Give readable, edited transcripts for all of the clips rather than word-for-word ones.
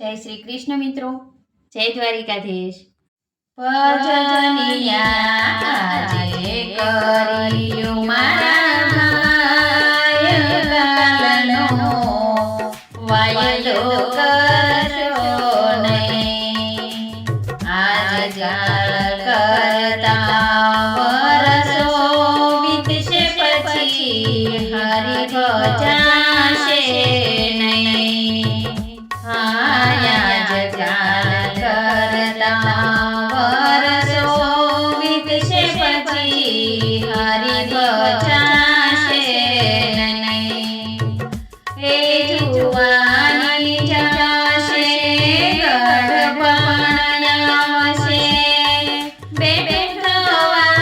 જય શ્રી કૃષ્ણ મિત્રો, જય દ્વારિકાધીશ। ભજનિયા આજે કર્યું મારા ભાઈ કાલનો વાયલો કરશો નહીં। આજ કાલ કરતા વરસો વીતશે પછી હરિ ભજાશે નહીં। આજ કાલ કરતા વરસો વીતશે પછી હરિ ભજાશે નહીં। એ જુવાની જશે ગઢપણ આવશે બેઠવાશે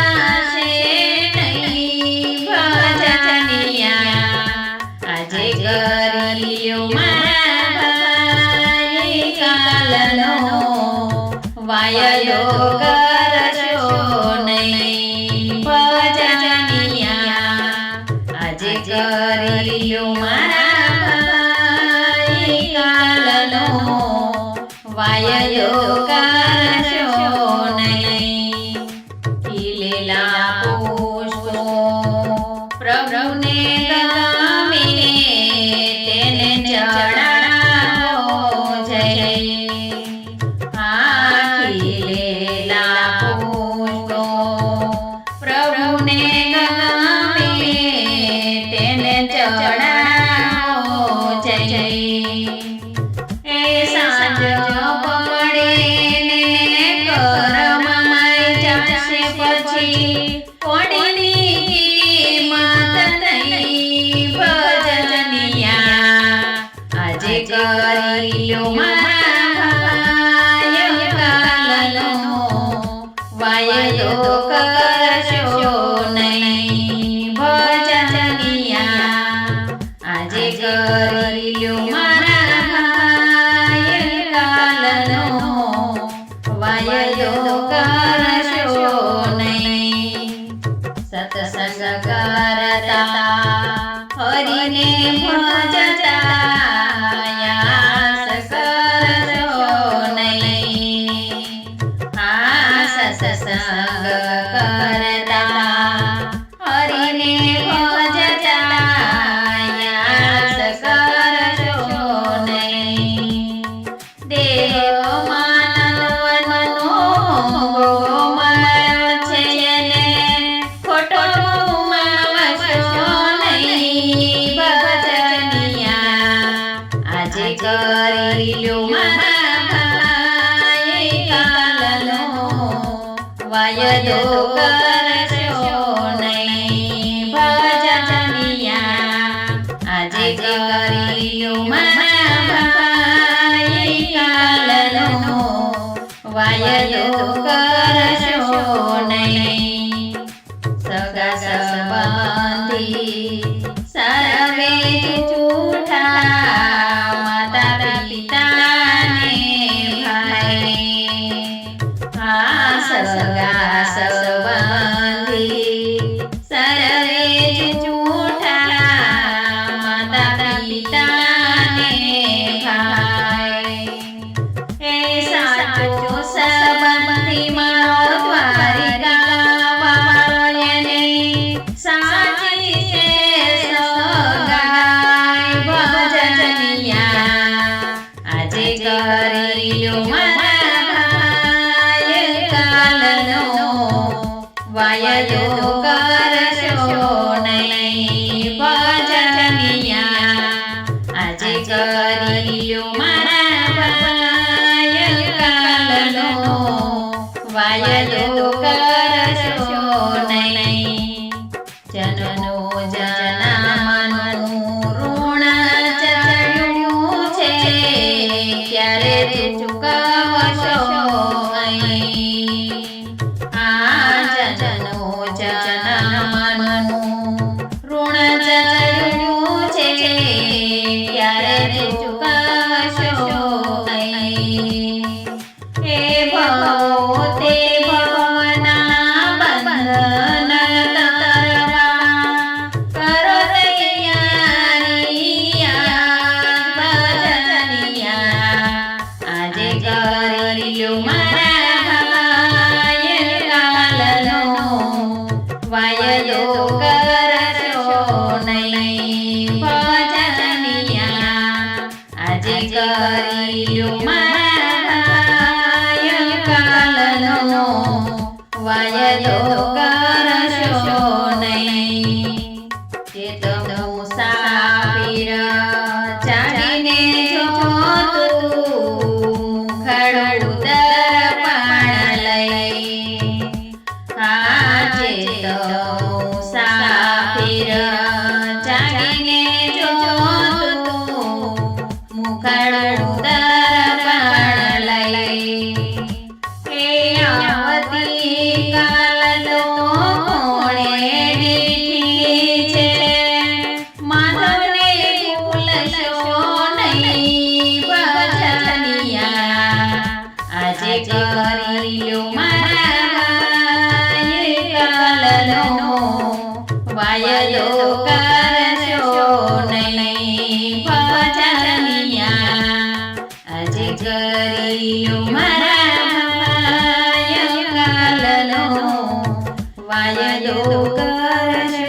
નહીં। ભજનિયા આજે કર્યું વાયલો કરશો નહીં। ભજનિયા આજે કર્યું મારા ભાઈ કાલનો વાયલો કરશો નહીં। ખીલેલા પુષ્પો પ્રભુને ગમીને તેને ચડાવો જય। પ્રભુને ગમે તેને ચડાવો જય। એ સાંજ પડે ને કરમાઈ જશે પછી કોણીની કિંમત નહીં। ભજનિયા આજે કર્યું વાયલો કરશો નહીં। ભજનિયા આજે કર્યું મારા ભાઈ કાલનો વાયલો કરશો નહીં। સત્સંગ કરતા હરિને ભજતા યાસ કરશો નહીં। સત્સંગ કરતા હરિને ભજતા યાસ કરશો નહીં। દેહ માનવનો મળ્યો છે ને ખોટો ગુમાવશો નહીં। ભજનિયા આજે કર્યું મારા ભાઈ કાલનો વાયલો કરશો નહીં। ભજનિયા આજે કર્યું મારા ભાઈ કાલનો વાયલો કરશો નહીં। સગા સંબંધી સર્વે જૂઠા માતા પિતાને ભાઈ। સગા સંબંધી સર્વે જૂઠા માતા પિતાને ભાઈ। એ સાચો સંબંધી મારો દ્વારિકા વાળાને સાચી છે સગાઈ। ભજનિયા આજે કર્યું વાયલો કરશો નહીં। ભજનિયા આજે કર્યું મારા ભાઈ કાલનો વાયલો કરશો નહીં। જનનો જનામનું ઋણ ચડ્યું છે ક્યારે ચૂકવશો અહીં। જનો જનામનું ઋણ ચડ્યું છે ક્યારે ચૂકવશો નહીં। હે ભવો તે ભવના બંધન તરવા કરો તૈયારી। ભજનિયા કરી લ્યો મારા ભાઈ કાલનો વાયદો કરશો નહીં ભજનિયા આજે કરી લ્યો મારા ભાઈ કાલનો વાયદો કરશો નહીં તે તો મુસાફિર ચાલીને જોતું ખડું દર્પણ લઈ આજે તો મુસાફિર ચાલીને જોતું મુખડું દર્પણ લઈ હે આવતી કાલનો કોણે દીઠી છે માધવને ભૂલશો નહીં ભજનિયા આજે કરી લ્યો મારા કાલનો વાયદો કરશો નહીં ભજનિયા આજે કરી લ્યો મારા કાલનો વાયદો કરશો